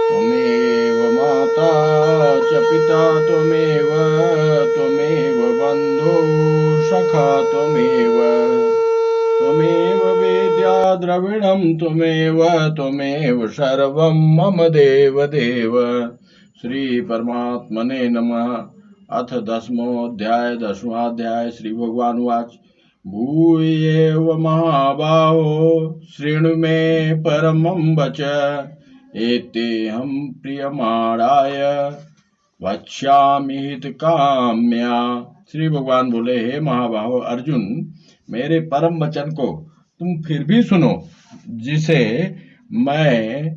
त्वमेव माता च पिता त्वमेव बन्धुर्सखा त्वमेव वेद्या द्रविणं त्वमेव सर्वं मम देव। श्री परमात्मने नमः। अथ दशमाध्याय श्री भगवान उवाच भूयेव महाबाहो शृणु मे परमं वच एतेऽहं प्रियमाणाय वक्ष्यामि हितकाम्या। श्री भगवान बोले, हे महाबाहो अर्जुन, मेरे परम वचन को तुम फिर भी सुनो, जिसे मैं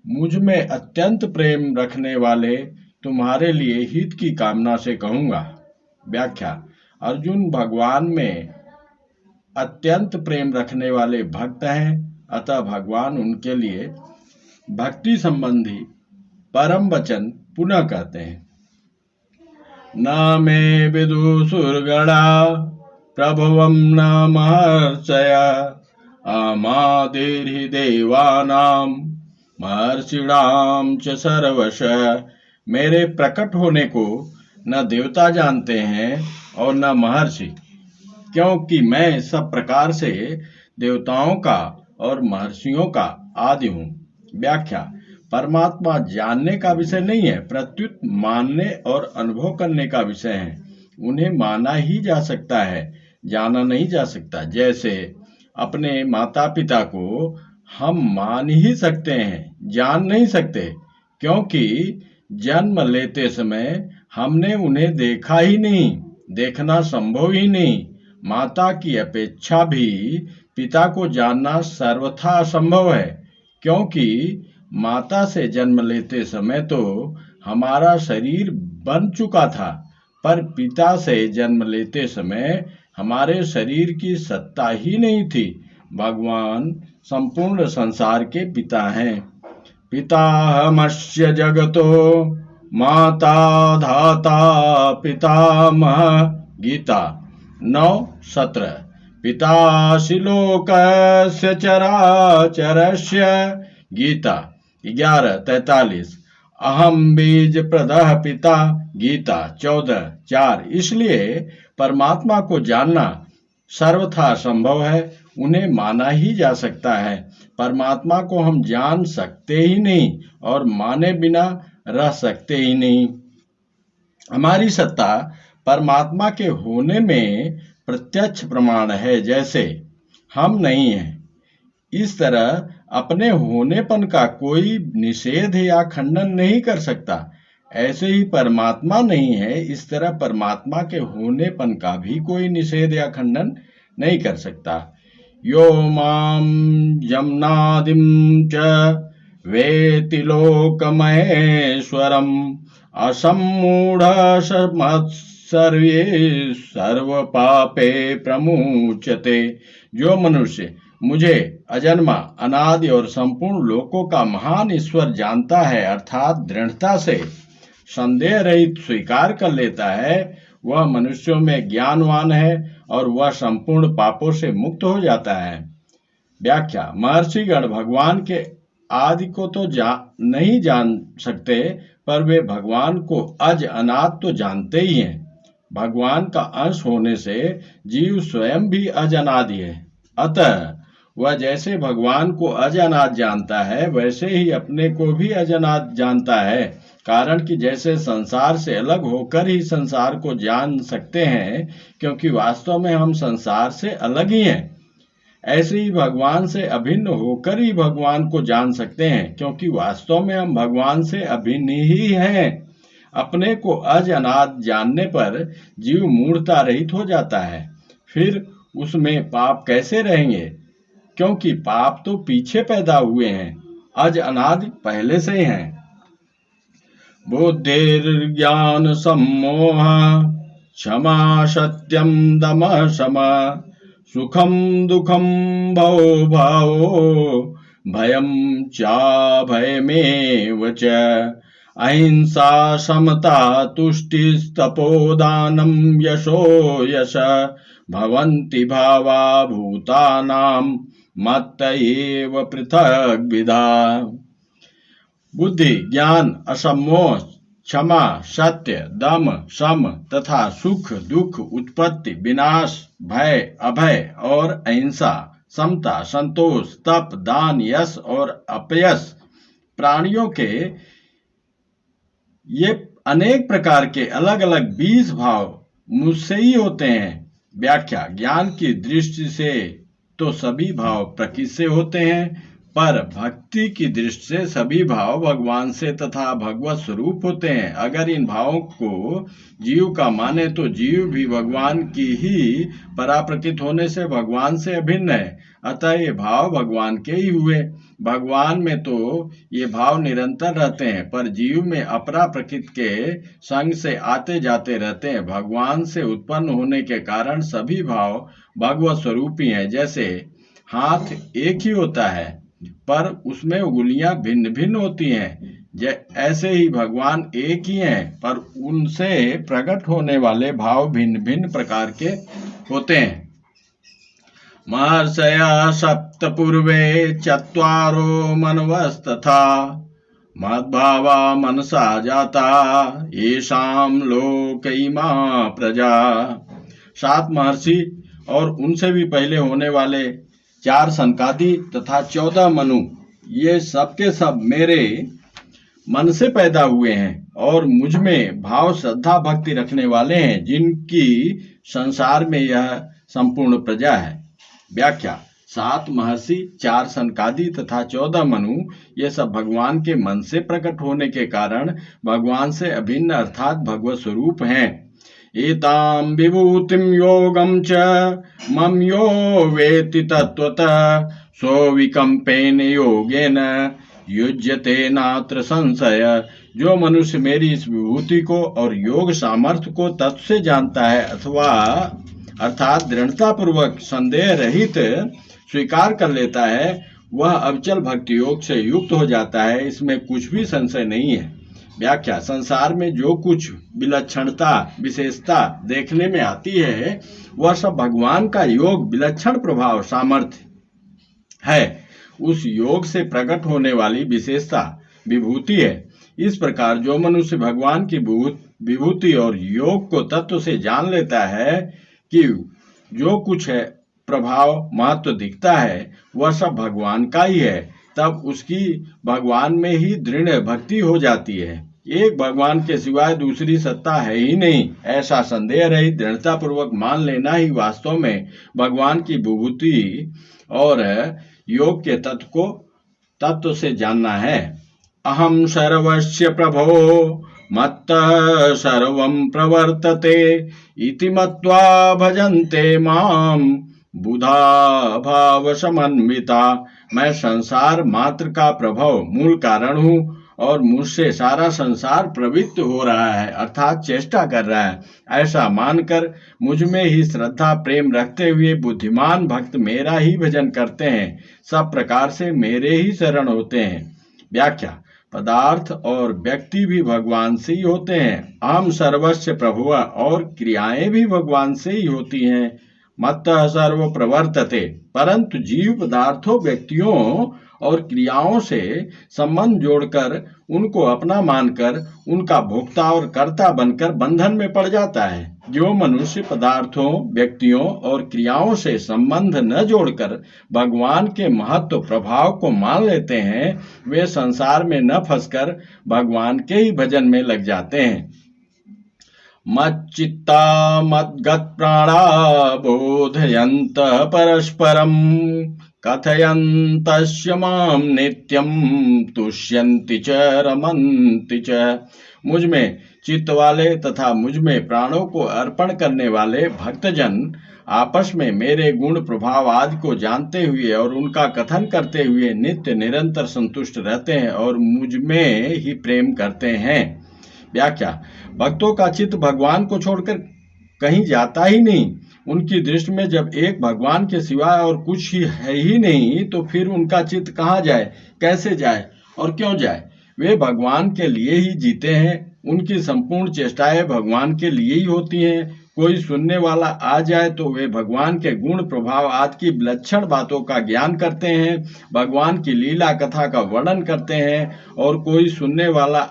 मुझ में अत्यंत प्रेम रखने वाले तुम्हारे लिए हित की कामना से कहूंगा। व्याख्या। अर्जुन भगवान में अत्यंत प्रेम रखने वाले भक्त हैं, अतः भगवान उनके लिए भक्ति संबंधी परम वचन पुनः कहते हैं। न मे विदुषुर्गणा प्रभुवं न महर्षया आमादिर्हि देवानां महर्षिणां च सर्वश। मेरे प्रकट होने को न देवता जानते हैं और न महर्षि, क्योंकि मैं सब प्रकार से देवताओं का और महर्षियों का आदि हूँ। व्याख्या। परमात्मा जानने का विषय नहीं है, प्रत्युत मानने और अनुभव करने का विषय है। उन्हें माना ही जा सकता है, जाना नहीं जा सकता। जैसे अपने माता पिता को हम मान ही सकते हैं, जान नहीं सकते, क्योंकि जन्म लेते समय हमने उन्हें देखा ही नहीं, देखना संभव ही नहीं। माता की अपेक्षा भी पिता को जानना सर्वथा असंभव है, क्योंकि माता से जन्म लेते समय तो हमारा शरीर बन चुका था, पर पिता से जन्म लेते समय हमारे शरीर की सत्ता ही नहीं थी। भगवान संपूर्ण संसार के पिता हैं। पिताहमस्य जगतो माता धाता पितामह। गीता 9:17। पितासि लोकस्य चराचरस्य। गीता 11:43। अहम बीज प्रदः पिता। गीता 14:4। इसलिए परमात्मा को जानना सर्वथा संभव है, उन्हें माना ही जा सकता है। परमात्मा को हम जान सकते ही नहीं और माने बिना रह सकते ही नहीं। हमारी सत्ता परमात्मा के होने में प्रत्यक्ष प्रमाण है, जैसे हम नहीं हैं। इस तरह अपने होनेपन का कोई निषेध या खंडन नहीं कर सकता। ऐसे ही परमात्मा नहीं है, इस तरह परमात्मा के होनेपन का भी कोई निषेध या खंडन नहीं कर सकता। यो मां जमनादिं च वेति लोकमहेश्वरम् असम्मूढ़ सर्वे सर्व पापे प्रमुच्यते। जो मनुष्य मुझे अजन्मा, अनादि और संपूर्ण लोकों का महान ईश्वर जानता है, अर्थात दृढ़ता से संदेह रहित स्वीकार कर लेता है, वह मनुष्यों में ज्ञानवान है और वह संपूर्ण पापों से मुक्त हो जाता है। व्याख्या। महर्षिगण भगवान के आदि को तो नहीं जान सकते, पर वे भगवान को अज अनाद तो जानते ही हैं। भगवान का अंश होने से जीव स्वयं भी अज अनादि है, अतः वह जैसे भगवान को अज अनाद जानता है, वैसे ही अपने को भी अज अनाद जानता है। कारण कि जैसे संसार से अलग होकर ही संसार को जान सकते हैं, क्योंकि वास्तव में हम संसार से अलग ही हैं, ऐसे ही भगवान से अभिन्न होकर ही भगवान को जान सकते हैं, क्योंकि वास्तव में हम भगवान से अभिन्न ही हैं। अपने को अज अनाद जानने पर जीव मूढ़ता रहित हो जाता है, फिर उसमें पाप कैसे रहेंगे, क्योंकि पाप तो पीछे पैदा हुए हैं, अज अनादि पहले से हैं। बुद्धिर्ज्ञान सम्मोह क्षमा सत्यम दमः शमा सुखम दुखम भवो भावो भयम चाभयमेव च अहिंसा समता तुष्टिस्तपोदानं यशो यश भवन्ति भावा भूतानां मत्त एव पृथग्विधा। बुद्धि, ज्ञान, असमोह, क्षमा, सत्य, दम, सम तथा सुख दुख, उत्पत्ति, विनाश, भय, अभय और अहिंसा, समता, संतोष, तप, दान, यश और अपयश, प्राणियों के ये अनेक प्रकार के अलग अलग 20 भाव मुझसे ही होते हैं। व्याख्या: ज्ञान की दृष्टि से तो सभी भाव प्रकृति से होते हैं, पर भक्ति की दृष्टि से सभी भाव भगवान से तथा भगवत स्वरूप होते हैं। अगर इन भावों को जीव का माने तो जीव भी भगवान की ही पराप्रकृत होने से भगवान से अभिन्न है, अतः ये भाव भगवान के ही हुए। भगवान में तो ये भाव निरंतर रहते हैं, पर जीव में अपरा प्रकृति के संग से आते जाते रहते हैं। भगवान से उत्पन्न होने के कारण सभी भाव भगवत स्वरूप ही हैं। जैसे हाथ एक ही होता है पर उसमें उंगलियां भिन्न भिन्न होती हैं, ऐसे ही भगवान एक ही हैं पर उनसे प्रकट होने वाले भाव भिन्न भिन्न प्रकार के होते हैं। महर्षयः सप्त पूर्वे चत्वारो मनवस्तथा मद्भावा मनसा जाता येषां लोक इमा प्रजा। 7 महर्षि और उनसे भी पहले होने वाले 4 सनकादि तथा 14 मनु, ये सब के सब मेरे मन से पैदा हुए हैं और मुझ में भाव श्रद्धा भक्ति रखने वाले हैं, जिनकी संसार में यह संपूर्ण प्रजा है। व्याख्या: 7 महर्षि, 4 सनकादि तथा 14 मनु, ये सब भगवान के मन से प्रकट होने के कारण भगवान से अभिन्न अर्थात भगवत स्वरूप हैं। एतां विभूतिं योगं च मम यो वेत्ति तत्त्वतः सोऽविकम्पेन योगेन युज्यते नात्र संशय। जो मनुष्य मेरी इस विभूति को और योग सामर्थ्य को तत्व से जानता है अथवा अर्थात दृढ़ता पूर्वक संदेह रहित स्वीकार कर लेता है, वह अविचल भक्ति योग से युक्त हो जाता है, इसमें कुछ भी संशय नहीं है। व्याख्या: संसार में जो कुछ विलक्षणता विशेषता देखने में आती है वह सब भगवान का योग विलक्षण प्रभाव सामर्थ्य है, उस योग से प्रकट होने वाली विशेषता विभूति है। इस प्रकार जो मनुष्य भगवान की विभूति और योग को तत्व से जान लेता है कि जो कुछ है प्रभाव महत्व दिखता है वह सब भगवान का ही है, तब उसकी भगवान में ही दृढ़ भक्ति हो जाती है। एक भगवान के सिवाय दूसरी सत्ता है ही नहीं, ऐसा संदेह रहित दृढ़ता पूर्वक मान लेना ही वास्तव में भगवान की विभूति और योग के तत्व को तत्व से जानना है। अहम सर्वस्य प्रभो मत्तः सर्वं प्रवर्तते इति मत्वा भजन्ते मां बुधा भाव समन्विता। मैं संसार मात्र का प्रभव मूल कारण हूँ और मुझसे सारा संसार प्रवृत्त हो रहा है अर्थात चेष्टा कर रहा है, ऐसा मानकर मुझ में ही श्रद्धा प्रेम रखते हुए बुद्धिमान भक्त मेरा ही भजन करते हैं, सब प्रकार से मेरे ही शरण होते हैं। व्याख्या: पदार्थ और व्यक्ति भी भगवान से ही होते हैं। अहम सर्वस्य प्रभुः और क्रियाएं भी भगवान से ही होती हैं। मत्तः सर्व प्रवर्तते, परंतु जीव पदार्थों व्यक्तियों और क्रियाओं से संबंध जोड़कर उनको अपना मानकर उनका भोक्ता और कर्ता बनकर बंधन में पड़ जाता है। जो मनुष्य पदार्थों व्यक्तियों और क्रियाओं से संबंध न जोड़कर भगवान के महत्व प्रभाव को मान लेते हैं, वे संसार में न फंसकर भगवान के ही भजन में लग जाते हैं। मच्चित्ता मद्गत प्राणा बोधयन्तः परस्परं कथयन्तस्य मां नित्यं तुष्यन्ति च रमन्ति च। मुझ में चित्त वाले तथा मुझ में प्राणों को अर्पण करने वाले भक्तजन आपस में मेरे गुण प्रभाव आदि को जानते हुए और उनका कथन करते हुए नित्य निरंतर संतुष्ट रहते हैं और मुझ में ही प्रेम करते हैं। व्याख्या: भक्तों का चित्त भगवान को छोड़कर कहीं जाता ही नहीं। उनकी दृष्टि में जब एक भगवान के सिवाय और कुछ ही है ही नहीं, तो फिर उनका चित्त कहाँ जाए, कैसे जाए और क्यों जाए। वे भगवान के लिए ही जीते हैं, उनकी संपूर्ण चेष्टाएं भगवान के लिए ही होती हैं। कोई सुनने वाला आ जाए तो वे भगवान के गुण प्रभाव आदि की विलक्षण बातों का ज्ञान करते हैं, भगवान की लीला कथा का वर्णन करते हैं। और कोई सुनने वाला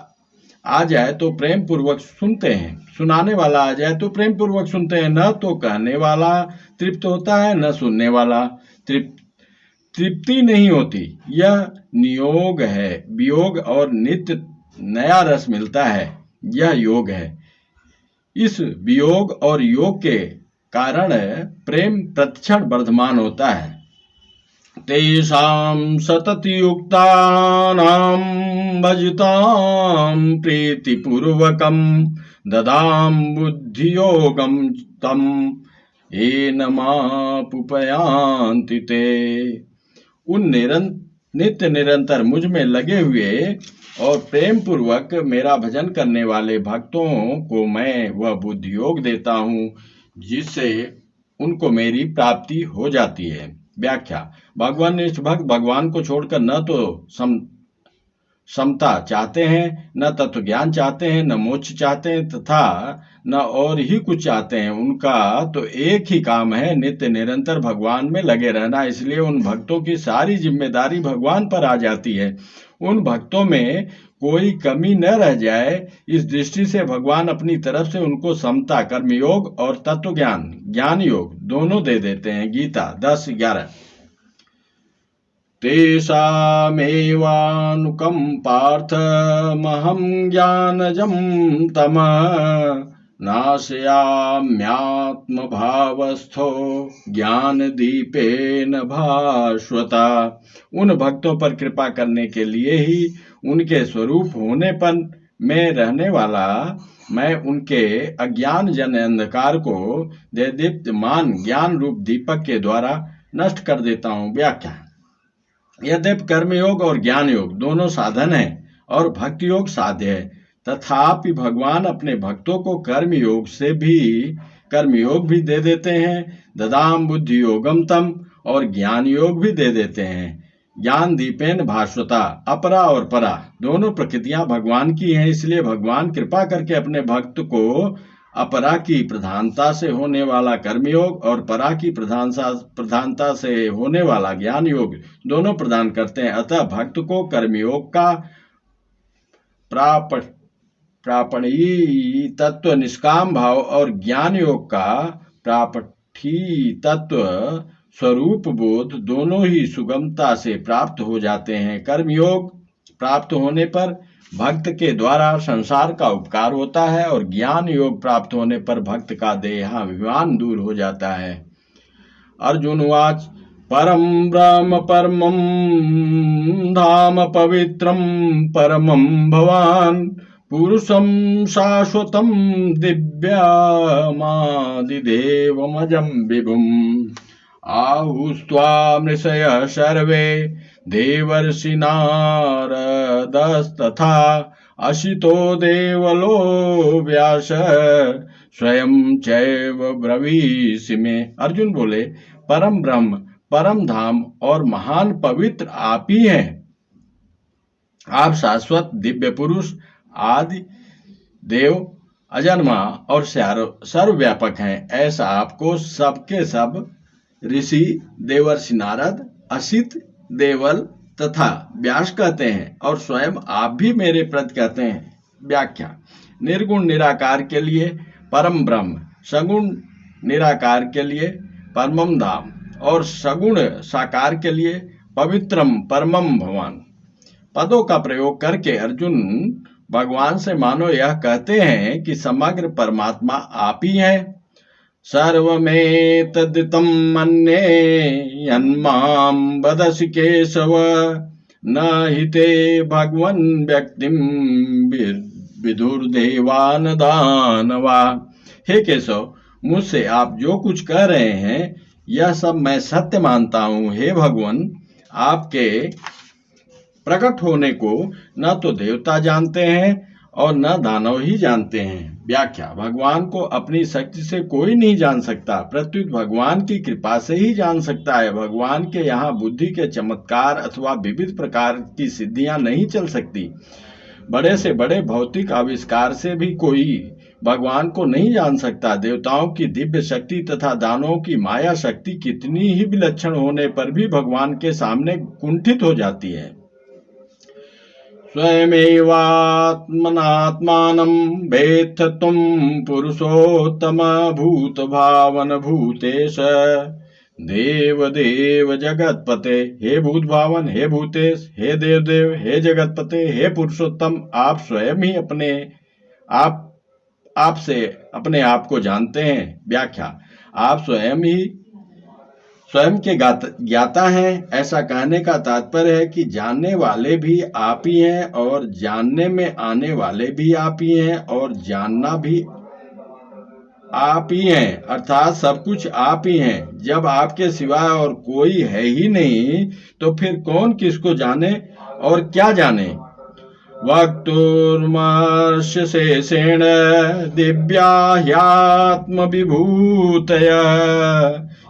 आ जाए तो प्रेम पूर्वक सुनते हैं, सुनाने वाला आ जाए तो प्रेम पूर्वक सुनते हैं। न तो कहने वाला तृप्त होता है, न सुनने वाला तृप्ति नहीं होती। यह नियोग है, वियोग और नित्य नया रस मिलता है, यह योग है। इस वियोग और योग के कारण प्रेम प्रतिक्षण वर्धमान होता है। तेषां सततयुक्तानां भजतां प्रीतिपूर्वकं ददां बुद्धियोगं तं येन मापुपयान्ति ते। उन नित्य निरंतर मुझ में लगे हुए और प्रेम पूर्वक मेरा भजन करने वाले भक्तों को मैं वह बुद्धि योग देता हूँ जिससे उनको मेरी प्राप्ति हो जाती है। व्याख्या। भगवाननिष्ठ भक्त भगवान को छोड़कर न तो समता चाहते हैं, न तत्व ज्ञान चाहते हैं, न मोक्ष चाहते हैं तथा न और ही कुछ चाहते हैं। उनका तो एक ही काम है, नित्य निरंतर भगवान में लगे रहना। इसलिए उन भक्तों की सारी जिम्मेदारी भगवान पर आ जाती है। उन भक्तों में कोई कमी न रह जाए, इस दृष्टि से भगवान अपनी तरफ से उनको समता, कर्मयोग और तत्व ज्ञान, ज्ञान योग दोनों दे देते हैं। गीता 10:11। तेषामेवानुकम्पार्थमहं ज्ञानजं तमः नाशयाम्यात्मभावस्थो ज्ञानदीपेन भास्वता। उन भक्तों पर कृपा करने के लिए ही उनके स्वरूप होने पर में रहने वाला मैं उनके अज्ञान जन अंधकार को देदीप्यमान ज्ञान रूप दीपक के द्वारा नष्ट कर देता हूँ। व्याख्या। यद्यपि कर्मयोग और ज्ञान योग दोनों साधन है और भक्ति योग साध्य है, तथापि भगवान अपने भक्तों को कर्मयोग भी दे देते हैं। ददाम बुद्धि योगम तम, और ज्ञान योग भी दे देते हैं। ज्ञान दीपेन भास्वता, अपरा और परा दोनों प्रकृतियां भगवान की हैं। इसलिए भगवान कृपा करके अपने भक्त को अपरा की प्रधानता से होने वाला कर्मयोग और परा की प्रधानता से होने वाला ज्ञान योग दोनों प्रदान करते हैं। अतः भक्त को कर्मयोग का प्रापणीय तत्व निष्काम भाव और ज्ञान योग का प्रापठी तत्व स्वरूप बोध दोनों ही सुगमता से प्राप्त हो जाते हैं। कर्मयोग प्राप्त होने पर भक्त के द्वारा संसार का उपकार होता है और ज्ञान योग प्राप्त होने पर भक्त का देहाभिमान दूर हो जाता है। अर्जुन उवाच। परम ब्रह्म परमं धाम पवित्रं परमं भवान पुरुषं शाश्वतं दिव्यमादिदेवमजं विभुम् आहुस्त्वामृषयः सर्वे देवर्षि नारदस्तथा असितो देवलो व्यास स्वयं चैव ब्रवीषि मे। अर्जुन बोले, परम ब्रह्म, परम धाम और महान पवित्र आप ही हैं। आप शाश्वत दिव्य पुरुष, आदि देव, अजन्मा और सर्वव्यापक हैं। ऐसा आपको सबके सब ऋषि, देवर्षि नारद, असित, देवल तथा व्यास कहते हैं और स्वयं आप भी मेरे प्रति कहते हैं। व्याख्या। निर्गुण निराकार के लिए परम ब्रह्म, सगुण निराकार के लिए परमम धाम और सगुण साकार के लिए पवित्रम परमम भवान पदों का प्रयोग करके अर्जुन भगवान से मानो यह कहते हैं कि समग्र परमात्मा आप ही हैं। सर्वमेतद्धितं मन्ये यन्मां वदसि केशव न हि ते भगवन् व्यक्तिं विदुर्देवान् दानवा। हे केशव, मुझसे आप जो कुछ कह रहे हैं यह सब मैं सत्य मानता हूँ। हे भगवान, आपके प्रकट होने को न तो देवता जानते हैं और न दानव ही जानते हैं। व्याख्या। भगवान को अपनी शक्ति से कोई नहीं जान सकता, प्रत्युत भगवान की कृपा से ही जान सकता है। भगवान के यहाँ बुद्धि के चमत्कार अथवा विविध प्रकार की सिद्धियां नहीं चल सकती। बड़े से बड़े भौतिक आविष्कार से भी कोई भगवान को नहीं जान सकता। देवताओं की दिव्य शक्ति तथा दानवों की माया शक्ति कितनी ही विलक्षण होने पर भी भगवान के सामने कुंठित हो जाती है। स्वयमेवात्मनात्मानं वेत्थ त्वं पुरुषोत्तम भूत भावन भूतेश देव देव जगतपते। हे भूत भावन, हे भूतेश, हे देव देव, हे जगतपते, हे पुरुषोत्तम, आप स्वयं ही आपसे अपने आप को जानते हैं। व्याख्या: आप स्वयं के ज्ञाता हैं। ऐसा कहने का तात्पर्य है कि जानने वाले भी आप ही हैं और जानने में आने वाले भी आप ही हैं और जानना भी आप ही हैं, अर्थात सब कुछ आप ही हैं। जब आपके सिवाय और कोई है ही नहीं तो फिर कौन किसको जाने और क्या जाने। वक्तुर्मर्षशेषेण दिव्या ह्यात्म विभूतया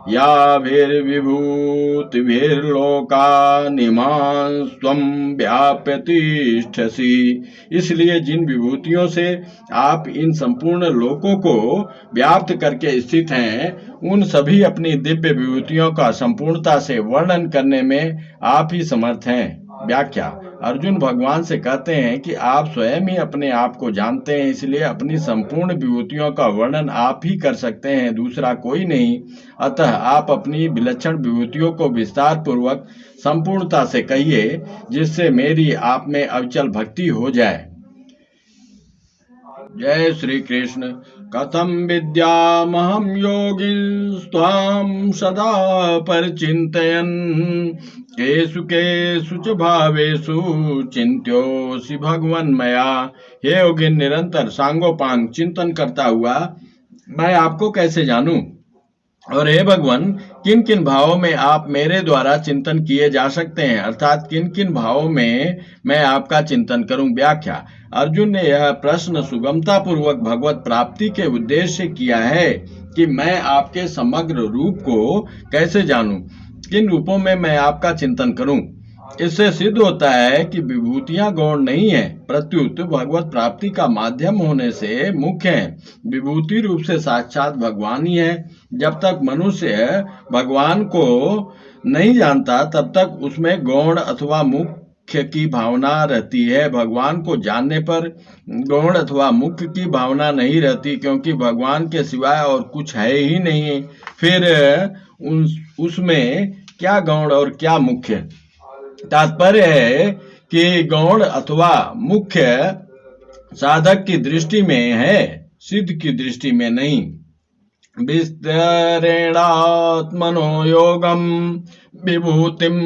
याभिर्विभूतिभिर्लोकानिमां स्वं व्याप्य तिष्ठसि। इसलिए जिन विभूतियों से आप इन संपूर्ण लोकों को व्याप्त करके स्थित हैं, उन सभी अपनी दिव्य विभूतियों का संपूर्णता से वर्णन करने में आप ही समर्थ हैं। व्याख्या: अर्जुन भगवान से कहते हैं कि आप स्वयं ही अपने आप को जानते हैं, इसलिए अपनी संपूर्ण विभूतियों का वर्णन आप ही कर सकते हैं, दूसरा कोई नहीं। अतः आप अपनी विलक्षण विभूतियों को विस्तार पूर्वक संपूर्णता से कहिए, जिससे मेरी आप में अविचल भक्ति हो जाए। जय श्री कृष्ण। कथम विद्यामहं योगिस्त्वां सदा परिचिन्तयन् केषु केषु च भावेषु चिन्त्योऽसि भगवन्मया। हे योगिन, निरंतर सांगोपांग चिंतन करता हुआ मैं आपको कैसे जानूं, और हे भगवान, किन किन भावों में आप मेरे द्वारा चिंतन किए जा सकते हैं, अर्थात किन किन भावों में मैं आपका चिंतन करूं। व्याख्या: अर्जुन ने यह प्रश्न सुगमता पूर्वक भगवत प्राप्ति के उद्देश्य से किया है कि मैं आपके समग्र रूप को कैसे जानूं, किन रूपों में मैं आपका चिंतन करूं। इससे सिद्ध होता है कि विभूतियां गौण नहीं है, प्रत्युत भगवत प्राप्ति का माध्यम होने से मुख्य है। विभूति रूप से साक्षात भगवान ही है। जब तक मनुष्य भगवान को नहीं जानता तब तक उसमें गौण अथवा मुख्य की भावना रहती है। भगवान को जानने पर गौण अथवा मुख्य की भावना नहीं रहती, क्योंकि भगवान के सिवाय और कुछ है ही नहीं। फिर उसमें क्या गौण और क्या मुख्य। तात्पर्य है कि गौण अथवा मुख्य साधक की दृष्टि में है, सिद्ध की दृष्टि में नहीं। विस्तरेणात्मनो योगम विभूतिम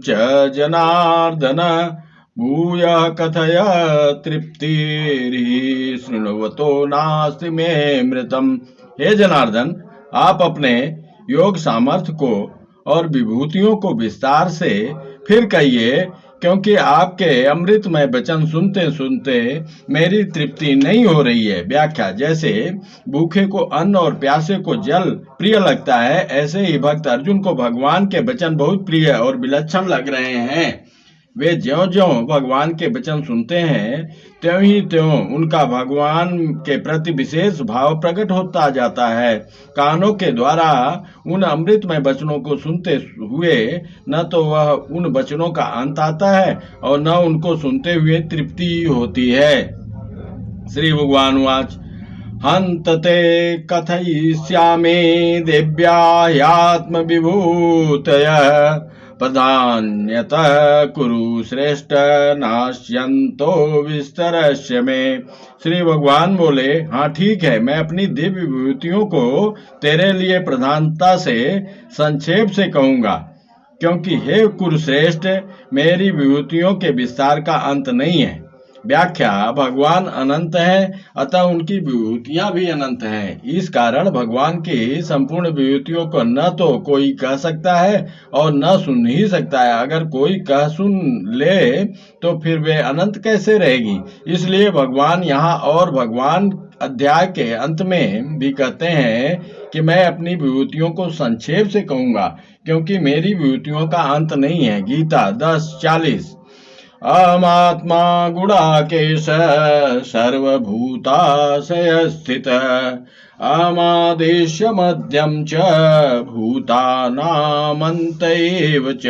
च जनार्दन भूयः कथय तृप्तिर्हि शृण्वतो नास्ति मे मृतम। हे जनार्दन, आप अपने योग सामर्थ्य को और विभूतियों को विस्तार से फिर कहिए, क्योंकि आपके अमृतमय वचन सुनते सुनते मेरी तृप्ति नहीं हो रही है। व्याख्या: जैसे भूखे को अन्न और प्यासे को जल प्रिय लगता है, ऐसे ही भक्त अर्जुन को भगवान के वचन बहुत प्रिय और विलक्षण लग रहे हैं। वे ज्यों-ज्यों भगवान के वचन सुनते हैं, त्यों ही त्यों उनका भगवान के प्रति विशेष भाव प्रकट होता जाता है। कानों के द्वारा उन अमृतमय वचनों को सुनते हुए न तो वह उन वचनों का अंत आता है और न उनको सुनते हुए तृप्ति होती है। श्री भगवान वाच: हन्त ते कथयिष्यामि दिव्या ह्यात्म विभूतयः प्रधान्यतः कुरु श्रेष्ठ नाश्यन्तो विस्तरस्य मे। श्री भगवान बोले, हाँ ठीक है, मैं अपनी दिव्य विभूतियों को तेरे लिए प्रधानता से संक्षेप से कहूंगा, क्योंकि हे कुरुश्रेष्ठ, मेरी विभूतियों के विस्तार का अंत नहीं है। व्याख्या: भगवान अनंत है, अतः उनकी विभूतियां भी अनंत हैं। इस कारण भगवान की संपूर्ण विभूतियों को न तो कोई कह सकता है और न सुन ही सकता है। अगर कोई कह सुन ले तो फिर वे अनंत कैसे रहेगी। इसलिए भगवान यहाँ और भगवान अध्याय के अंत में भी कहते हैं कि मैं अपनी विभूतियों को संक्षेप से कहूंगा, क्योंकि मेरी विभूतियों का अंत नहीं है। गीता 10:40। अहमात्मा गुडाकेश सर्वभूताशय स्थित अहमादेश मध्यम च भूतानामंत एव च।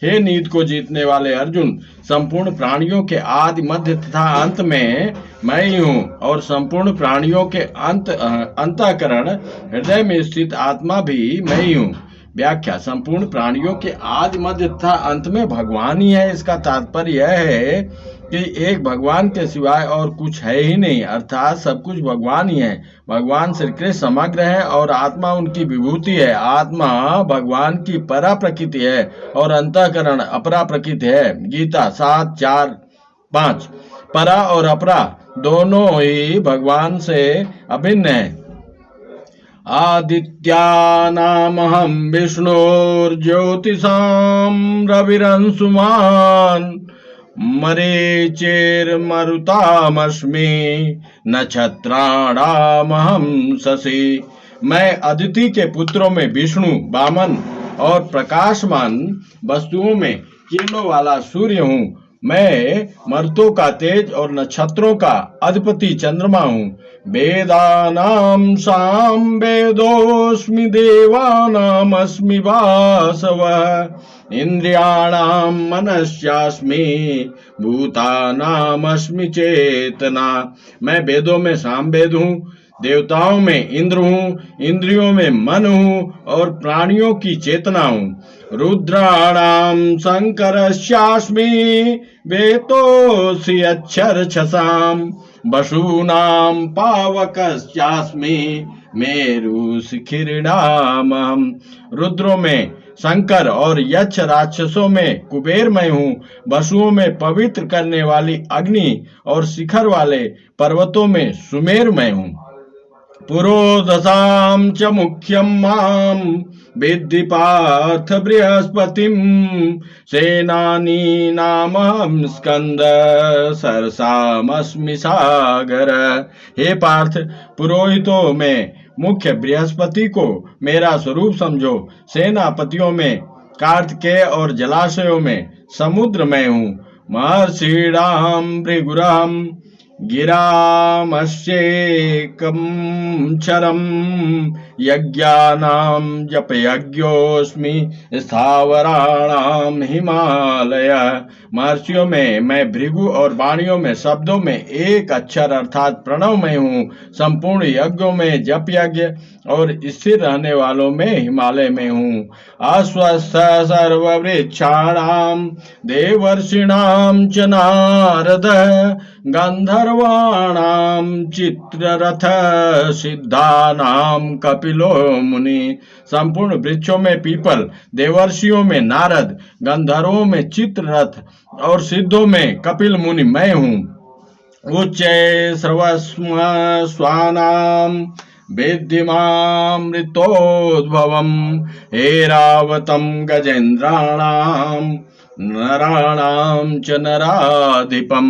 हे नीत को जीतने वाले अर्जुन, संपूर्ण प्राणियों के आदि मध्य तथा अंत में मैं ही हूँ, और संपूर्ण प्राणियों के अंतःकरण हृदय में स्थित आत्मा भी मैं ही हूँ। व्याख्या: संपूर्ण प्राणियों के आदि मध्य तथा अंत में भगवान ही है। इसका तात्पर्य यह है कि एक भगवान के सिवाय और कुछ है ही नहीं, अर्थात सब कुछ भगवान ही है। भगवान श्री कृष्ण समग्र है और आत्मा उनकी विभूति है। आत्मा भगवान की परा प्रकृति है और अंतःकरण अपरा प्रकृति है। गीता 7:4-5। परा और अपरा दोनों ही भगवान से अभिन्न है। आदित्यानामहं विष्णुर्ज्योतिषां रविरंशुमान् मरीचिर्मरुतामस्मि नक्षत्राणामहं शशि। मैं अदिति के पुत्रों में विष्णु, वामन और प्रकाशमान वस्तुओं में किरणों वाला सूर्य हूँ। मैं मरुतों का तेज और नक्षत्रों का अधिपति चंद्रमा हूँ। वेदानां साम वेदोऽस्मि देवानामस्मि वासवः इंद्रियाणां मनस्यास्मि भूतानामस्मि चेतना। मैं वेदों में सामवेद हूँ, देवताओं में इंद्र हूँ, इंद्रियों में मन हूँ और प्राणियों की चेतना हूँ। रुद्राणां शंकरस्यास्मि वेतोऽसि अक्षरच्छसां वसूनां पावकस्यास्मि मेरुशिखिरिणामहम्। रुद्रों में शंकर और यक्ष राक्षसों में कुबेर मैं हूँ। वसुओं में पवित्र करने वाली अग्नि और शिखर वाले पर्वतों में सुमेर मैं हूँ। पुरोदशां च मुख्यं मां विद्धि पार्थ बृहस्पतिं सेनानीनामहं स्कंद सरसामस्मि सागर। हे पार्थ, पुरोहितों में मुख्य बृहस्पति को मेरा स्वरूप समझो। सेनापतियों में कार्तिकेय और जलाशयों में समुद्र मैं हूँ। महर्षीणां भृगुरहं गिरामस्येकं क्षरं यज्ञानां जपयज्ञोऽस्मि स्थावराणां हिमालय। महर्षियों में मैं भृगु और वाणियों में शब्दों में एक अक्षर अर्थात प्रणव में हूँ। संपूर्ण यज्ञों में जप यज्ञ और स्थिर रहने वालों में हिमालय में हूँ। अस्वस्थ सर्ववृक्षाणां देवर्षिणां च नारद गंधर्वाणां चित्ररथ सिद्धानां कपिलो मुनि। संपूर्ण वृक्षों में पीपल, देवर्षियों में नारद, गंधर्वों में चित्ररथ और सिद्धों में कपिल मुनि मैं हूँ। उच्चै सर्वस्म स्वानां विद्धि मामृतोद्भवम् ऐरावतं गजेन्द्राणां नराणां च नराधिपम।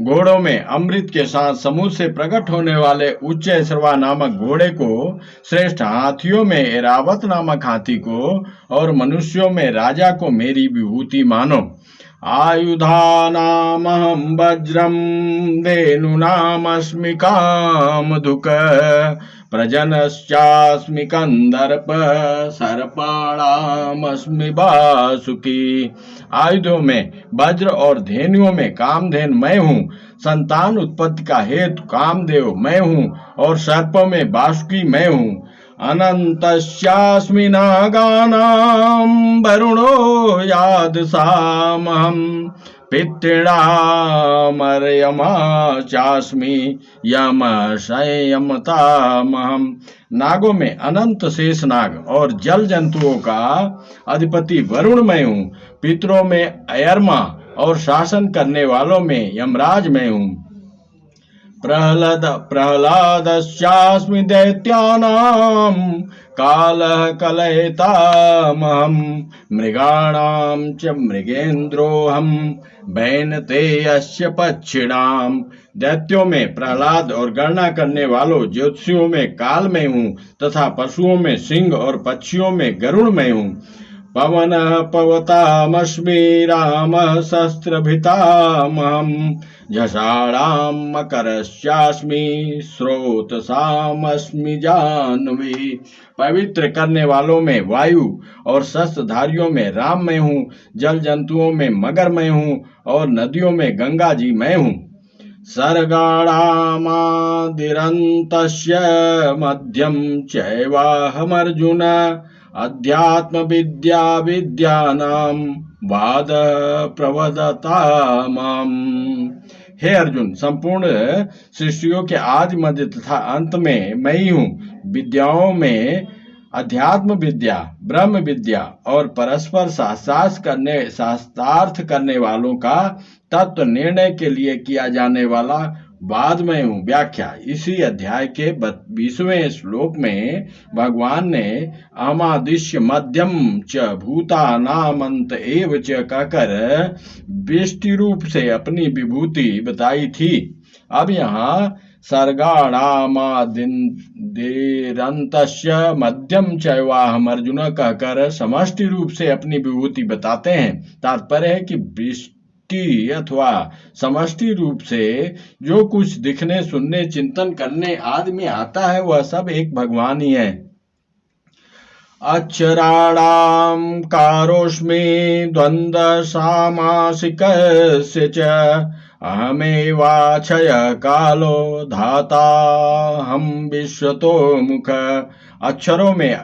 घोड़ों में अमृत के साथ समुद्र से प्रकट होने वाले उच्च सर्वा नामक घोड़े को, श्रेष्ठ हाथियों में ऐरावत नामक हाथी को और मनुष्यों में राजा को मेरी विभूति मानो। आयुधानामहं वज्रं धेनूनामस्मि कामधुक प्रजनश्चास्मि कंदर्प सर्पाणामस्मि वासुकी। आयुधों में वज्र और धेनुओं में कामधेनु मैं हूँ। संतान उत्पत्ति का हेतु कामदेव मैं हूँ और सर्पों में वासुकी मैं हूँ। अनन्तस्यास्मि नागानां वरुणो यादसामहं पितॄणामर्यमा चास्मि यमसंयमतामहं। नागों में अनंत शेष नाग और जल जंतुओं का अधिपति वरुण मैं हूँ। पितरों में अयरमा और शासन करने वालों में यमराज मैं हूँ। प्रह्लादस्यास्मि दैत्यानां कालः कलयतामहं मृगाणां च मृगेन्द्रोऽहं वैनतेयस्य पक्षिणां। दैत्यों में प्रहलाद और गणना करने वालों ज्योतिषियों में काल में हूँ तथा पशुओं में सिंह और पक्षियों में गरुड़ में हूँ। पवनः पवतामस्मि रामः शस्त्रभृतामहम् झषाणां मकरश्चास्मि स्रोतसामस्मि जाह्नवी। पवित्र करने वालों में वायु और शस्त्रधारियों में राम मैं हूँ, जल जंतुओं में मगर मैं हूँ और नदियों में गंगा जी मैं हूँ। सर्गाणामादिरन्तस्य मध्यं चैवाहमर्जुन अध्यात्म विद्या विद्यानां वाद प्रवदतामम्। हे अर्जुन, संपूर्ण सृष्टियों के आदि मध्य तथा अंत में मैं ही हूँ। विद्याओं में अध्यात्म विद्या, ब्रह्म विद्या और परस्पर शास्त्रार्थ करने वालों का तत्व निर्णय के लिए किया जाने वाला वाद में हूँ। व्याख्या। इसी अध्याय के 20वें श्लोक में भगवान ने अहमादिश्य मध्यम च भूतानामंत एव च कहकर व्यष्टि रूप से अपनी विभूति बताई थी। अब यहाँ सर्गाणामादिरन्तस्य मध्यम चैवाहम् अर्जुन कहकर समष्टि रूप से अपनी विभूति बताते हैं। तात्पर्य है कि व्यष्टि अथवा समष्टि रूप से जो कुछ दिखने, सुनने, चिंतन करने आदि में आता है वह सब एक भगवान ही है। अक्षराणां कारोऽस्मि द्वन्द्व सामासिकस्य च अहमेवाक्षय कालो धाता हम विश्वतो मुख। अक्षरों में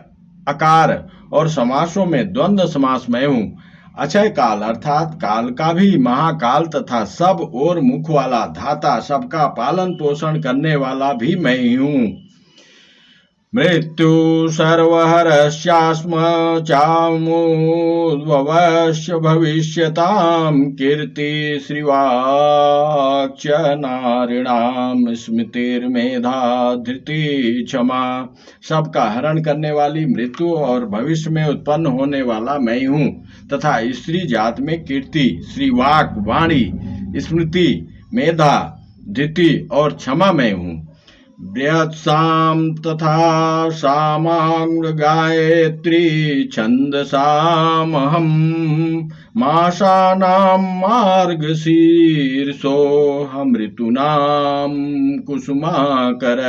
आकार और समासों में द्वंद्व समास मैं हूँ। अक्षय काल अर्थात काल का भी महाकाल तथा सब और मुख वाला धाता, सबका पालन पोषण करने वाला भी मैं ही हूँ। मृत्यु सर्वहरस्यास्म चामुद्भवस्य भविष्यतां कीर्ति श्रीवाक्च नारिणां स्मृतिर्मेधा धृति क्षमा। सबका हरण करने वाली मृत्यु और भविष्य में उत्पन्न होने वाला मैं हूँ तथा स्त्री जात में कीर्ति, श्रीवाक वाणी, स्मृति, मेधा, धृति और क्षमा मैं हूँ। बृहत्साम तथा सामांग गायत्री छंदसामहं मासानां मार्गशीर्षोऽहं ऋतूनां कुसुमाकर।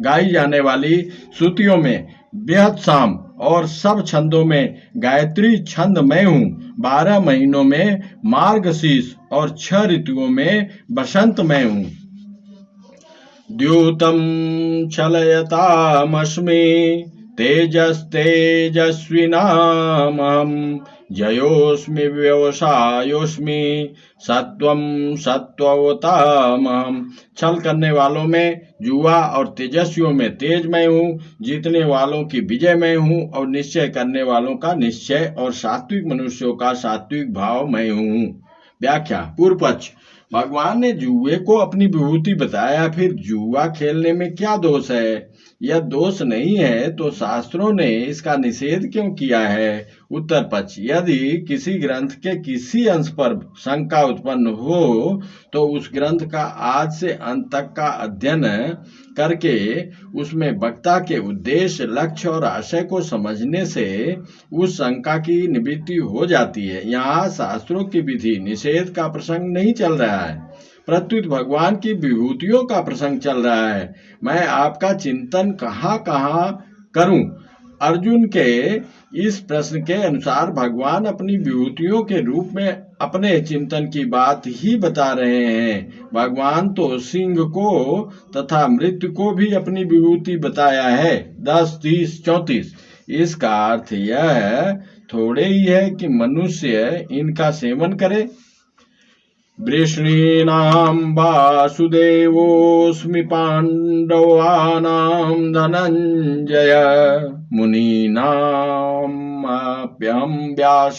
गाई जाने वाली श्रुतियों में बृहत्साम और सब छंदों में गायत्री छंद मैं हूँ। 12 महीनों में मार्गशीर्ष और 6 ऋतुओं में बसंत मैं हूँ। द्यूतं छलयतामस्मि तेजस्तेजस्विनामहं जयोऽस्मि व्यवसायोऽस्मि सत्वं सत्ववतामहं। छल करने वालों में जुआ और तेजस्वियों में तेज मैं हूँ, जीतने वालों की विजय मैं हूँ और निश्चय करने वालों का निश्चय और सात्विक मनुष्यों का सात्विक भाव मैं हूँ। व्याख्या। पूर्व पक्ष। भगवान ने जुए को अपनी विभूति बताया, फिर जुआ खेलने में क्या दोष है? यह दोष नहीं है तो शास्त्रों ने इसका निषेध क्यों किया है? उत्तर पक्ष। यदि किसी ग्रंथ के किसी अंश पर शंका उत्पन्न हो तो उस ग्रंथ का आज से अंत तक का अध्ययन करके उसमें वक्ता के उद्देश्य, लक्ष्य और आशय को समझने से उस शंका की निवृत्ति हो जाती है। यहाँ शास्त्रों की विधि निषेध का प्रसंग नहीं चल रहा है, प्रत्युत भगवान की विभूतियों का प्रसंग चल रहा है। मैं आपका चिंतन कहाँ कहाँ करूं? अर्जुन के इस प्रश्न के अनुसार भगवान अपनी विभूतियों के रूप में अपने चिंतन की बात ही बता रहे हैं। भगवान तो सिंह को तथा मृत्यु को भी अपनी विभूति बताया है। 10, 30, 34। इसका अर्थ यह थोड़े ही है कि मनुष्य इनका सेवन करे। वृष्णीनां वासुदेवोऽस्मि पाण्डवानां धनञ्जय मुनीनामप्यहं व्यास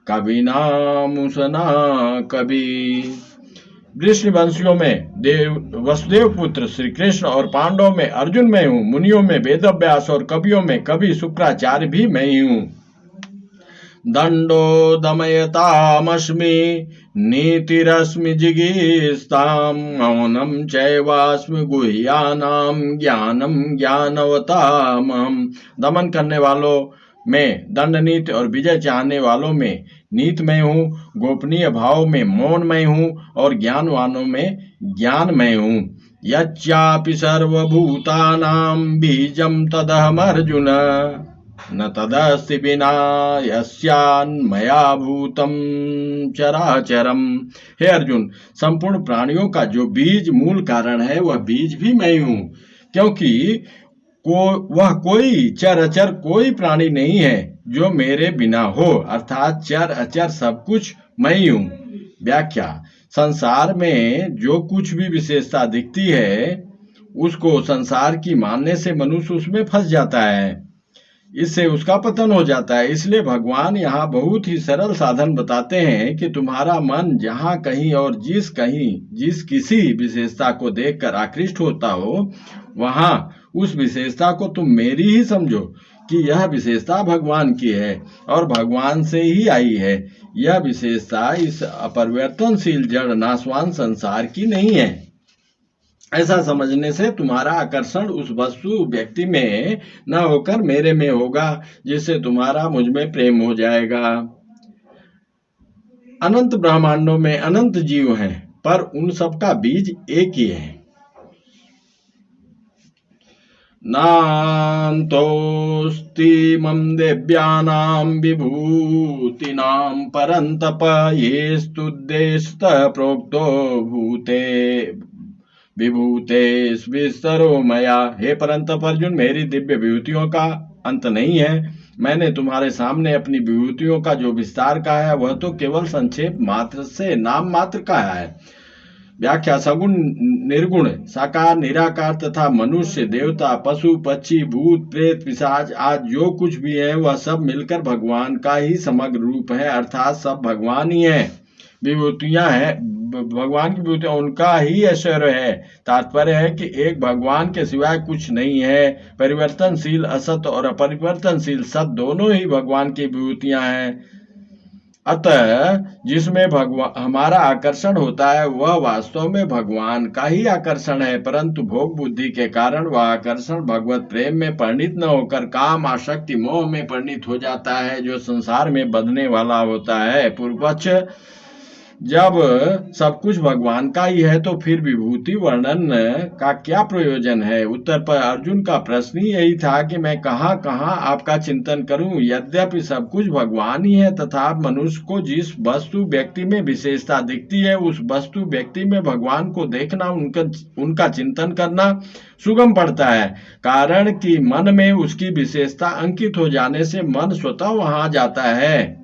कविनामुसना कवि। वृष्णवंशियों में वसुदेव पुत्र श्री कृष्ण और पांडवों में अर्जुन मैं हूँ। मुनियों में वेदव्यास और कवियों में कवि शुक्राचार्य भी मैं ही हूँ। दंडो दमयतामस्मि नीतिरस्मि जिगीषतां मौनं चैवास्मि गुह्यानां ज्ञानं ज्ञानवतामहं। दमन करने वालों में दंड नीति और विजय चाहने वालों में नीतमय हूँ, गोपनीय भाव में मौनमय हूँ और ज्ञानवानों में ज्ञानमय हूँ। यच्चापि सर्वभूतानां बीजं तदहमर्जुन न तदस्ति विना यस्यान्मया भूतं चराचरम। हे अर्जुन, संपूर्ण प्राणियों का जो बीज मूल कारण है वह बीज भी मैं हूँ, क्योंकि वह कोई चर अचर कोई प्राणी नहीं है जो मेरे बिना हो, अर्थात चर अचर सब कुछ मैं ही हूँ। व्याख्या: संसार में जो कुछ भी विशेषता दिखती है उसको संसार की मानने से मनुष्य उसमें फंस जाता है, इससे उसका पतन हो जाता है। इसलिए भगवान यहाँ बहुत ही सरल साधन बताते हैं कि तुम्हारा मन जहाँ कहीं और जिस किसी विशेषता को देखकर आकृष्ट होता हो, वहाँ उस विशेषता को तुम मेरी ही समझो कि यह विशेषता भगवान की है और भगवान से ही आई है। यह विशेषता इस अपरिवर्तनशील जड़ नाशवान संसार की नहीं है। ऐसा समझने से तुम्हारा आकर्षण उस वस्तु व्यक्ति में न होकर मेरे में होगा, जिससे तुम्हारा मुझ में प्रेम हो जाएगा। अनंत ब्रह्मांडों में अनंत जीव हैं, पर उन सब का बीज एक ही है। नान्तोऽस्ति मम देव्यानां विभूतीनां परन्तप येस्तुद्देशतः प्रोक्तो भूते विभूतेस्विस्तरो मया। हे परंतप अर्जुन, मेरी दिव्य विभूतियों का अंत नहीं है। मैंने तुम्हारे सामने अपनी विभूतियों का जो विस्तार कहा है वह तो केवल संक्षेप मात्र से नाम मात्र का है। व्याख्या: सगुण निर्गुण साकार निराकार तथा मनुष्य देवता पशु पक्षी भूत प्रेत पिशाच आज जो कुछ भी है वह सब मिलकर भगवान का ही समग्र रूप है, अर्थात सब भगवान ही है। विभूतियां हैं भगवान की विभूतियां, उनका ही ऐश्वर्य है। तात्पर्य है कि एक भगवान के सिवाय कुछ नहीं है। परिवर्तनशील असत और अपरिवर्तनशील सत दोनों ही भगवान की विभूतियां हैं। अतः जिसमें हमारा आकर्षण होता है वह वास्तव में भगवान का ही आकर्षण है, परंतु भोग बुद्धि के कारण वह आकर्षण भगवत प्रेम में परिणित न होकर काम आसक्ति मोह में परिणित हो जाता है, जो संसार में बंधने वाला होता है। पूर्व पक्ष: जब सब कुछ भगवान का ही है तो फिर विभूति वर्णन का क्या प्रयोजन है? उत्तर पर अर्जुन का प्रश्न ही यही था कि मैं कहाँ कहाँ आपका चिंतन करूं। यद्यपि सब कुछ भगवान ही है तथा मनुष्य को जिस वस्तु व्यक्ति में विशेषता दिखती है उस वस्तु व्यक्ति में भगवान को देखना, उनका चिंतन करना सुगम पड़ता है, कारण कि मन में उसकी विशेषता अंकित हो जाने से मन स्वतः वहां जाता है।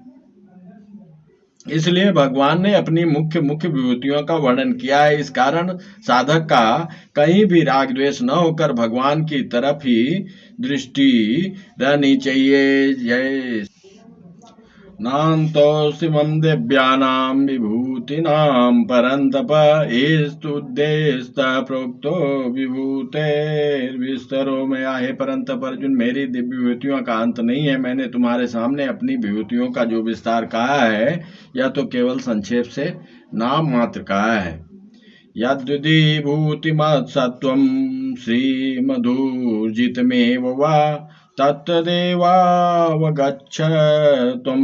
इसलिए भगवान ने अपनी मुख्य विभूतियों का वर्णन किया है। इस कारण साधक का कहीं भी राग द्वेष न होकर भगवान की तरफ ही दृष्टि रहनी चाहिए। जय नान्तोऽस्ति मम दिव्यानां विभूतीनां परन्तप येस्तुद्देशतः प्रोक्तो विभूतेर्विस्तरो मया। हे परंतप अर्जुन, मेरी दिव्य विभूतियों का अंत नहीं है। मैंने तुम्हारे सामने अपनी विभूतियों का जो विस्तार कहा है यह तो केवल संक्षेप से नाम मात्र कहा है। यद्विभूतिमत्सत्त्वं श्रीमधुर्जितमेव वा तत्तदेवावगच्छ त्वं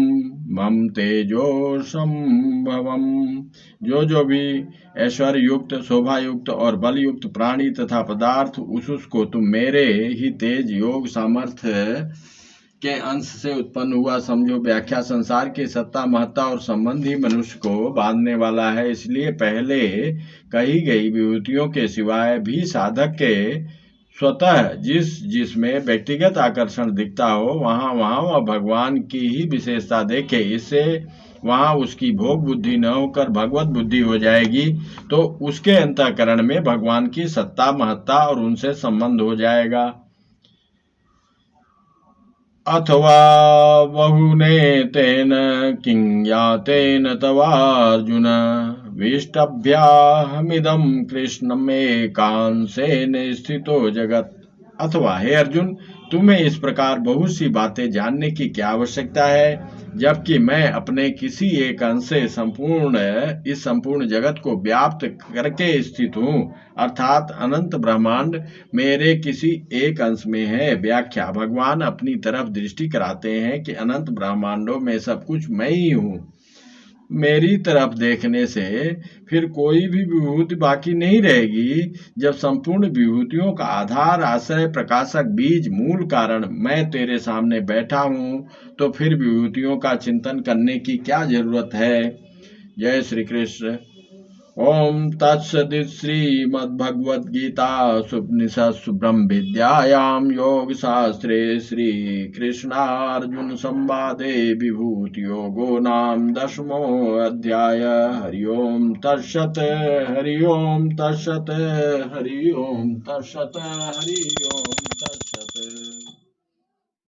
मम तेजो संभवम्। जो भी ऐश्वर्य युक्त शोभा युक्त और बल युक्त प्राणी तथा पदार्थ उसको तुम मेरे ही तेज योग सामर्थ्य के अंश से उत्पन्न हुआ समझो। व्याख्या: संसार की सत्ता महत्ता और संबंध ही मनुष्य को बांधने वाला है। इसलिए पहले कही गई विभूतियों के सिवाय भी साधक के स्वतः जिसमें व्यक्तिगत आकर्षण दिखता हो वहाँ वह भगवान की ही विशेषता देखे। इससे वहाँ उसकी भोग बुद्धि न होकर भगवत बुद्धि हो जाएगी, तो उसके अंतःकरण में भगवान की सत्ता महत्ता और उनसे संबंध हो जाएगा। अथवा बहुने तेन किं यातेन तवार्जुन विष्टभ्याहमिदं कृष्णमेकांशेन स्थितो जगत्। अथवा हे अर्जुन, तुम्हें इस प्रकार बहुत सी बातें जानने की क्या आवश्यकता है, जबकि मैं अपने किसी एक अंश से इस संपूर्ण जगत को व्याप्त करके स्थित हूँ, अर्थात अनंत ब्रह्मांड मेरे किसी एक अंश में है। व्याख्या: भगवान अपनी तरफ दृष्टि कराते हैं कि अनंत ब्रह्मांडों में सब कुछ मैं ही हूँ। मेरी तरफ देखने से फिर कोई भी विभूति बाकी नहीं रहेगी। जब संपूर्ण विभूतियों का आधार, आश्रय, प्रकाशक, बीज, मूल कारण मैं तेरे सामने बैठा हूँ, तो फिर विभूतियों का चिंतन करने की क्या जरूरत है। जय श्री कृष्ण। ओम तत्सदिति श्रीमद्भगवद्गीतासूपनिषत्सु ब्रह्मविद्यायां योगशास्त्रे श्रीकृष्णार्जुनसंवादे विभूतियोगो नाम 10मोऽध्यायः। हरि ओम तत्सत्। हरि ओम तत्सत्। हरि ओम तत्सत्। हरि ओम तत्सत्।